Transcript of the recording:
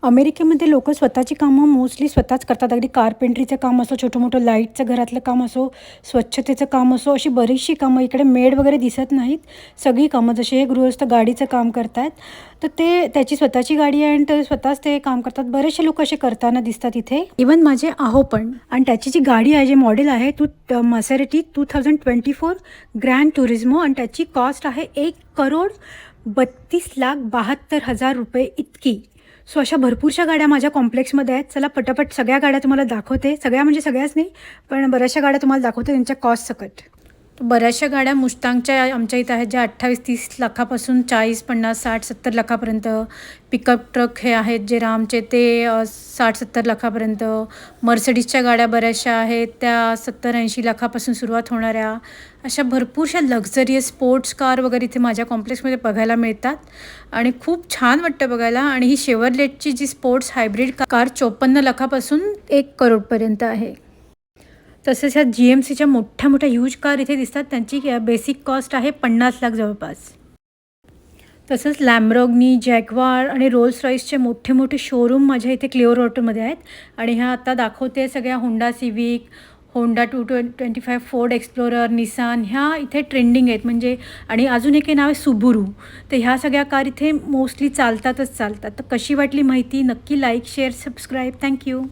अमेरिकेमध्ये लोकं स्वतःची कामं मोस्टली स्वतःच करतात. अगदी कार्पेंटरीचं काम असो, छोटं-मोठं लाईटचं घरातलं काम असो, स्वच्छतेचं काम असो, अशी बरीचशी कामं इकडे मेड वगैरे दिसत नाहीत. सगळी कामं जसे हे गृहस्थ गाडीचं काम करतायत, तर ते त्याची स्वतःची गाडी आहे आणि ते स्वतःच ते काम करतात. बरेचसे लोक असे करताना दिसतात इथे. इवन माझे आहो पण. आणि त्याची जी गाडी आहे, जे मॉडेल आहे, Maserati 2024 ग्रँड टुरिझमो आणि त्याची कॉस्ट आहे ₹1,32,72,000 इतकी. सो अशा भरपूरशा गाड्या माझ्या कॉम्प्लेक्समध्ये आहेत. चला पटापट सगळ्या गाड्या तुम्हाला दाखवते. सगळ्या म्हणजे सगळ्याच नाही, पण बऱ्याचशा गाड्या तुम्हाला दाखवते त्यांच्या कॉस्ट सकट. बऱ्याचशा गाड्या मुस्तांगच्या आमच्या इथं आहेत, ज्या 28-30 लाखापासून 40, 50, 60, 70 लाखापर्यंत. पिकअप ट्रक हे आहेत जे रामचे, ते 60-70 लाखापर्यंत. मर्सिडीजच्या गाड्या बऱ्याचशा आहेत, त्या 70-80 लाखापासून सुरुवात होणाऱ्या. अशा भरपूरशा लक्झरियस स्पोर्ट्स कार वगैरे इथे माझ्या कॉम्प्लेक्समध्ये बघायला मिळतात आणि खूप छान वाटतं बघायला. आणि ही शेवरलेटची जी स्पोर्ट्स हायब्रिड कार 54 लाखापासून 1 करोडपर्यंत आहे. तसेच ह्या GMCच्या मोठ्या मोठ्या ह्यूज कार इथे दिसतात, त्यांची बेसिक कॉस्ट आहे 50 लाख जवळपास. तसंच लॅम्बोर्गिनी, जॅग्वार आणि रोल्स रॉईसचे मोठे मोठे शोरूम माझ्या इथे क्लिअरवॉटरमध्ये आहेत. आणि ह्या आता दाखवते सगळ्या Honda civic, Honda 225, Ford explorer, Nissan, ह्या इथे ट्रेंडिंग आहेत. म्हणजे आणि अजून एक नाव आहे सुबुरू. तर ह्या सगळ्या कार इथे मोस्टली चालतातच चालतात. तर कशी वाटली माहिती नक्की लाईक, शेअर, सबस्क्राईब. थँक्यू.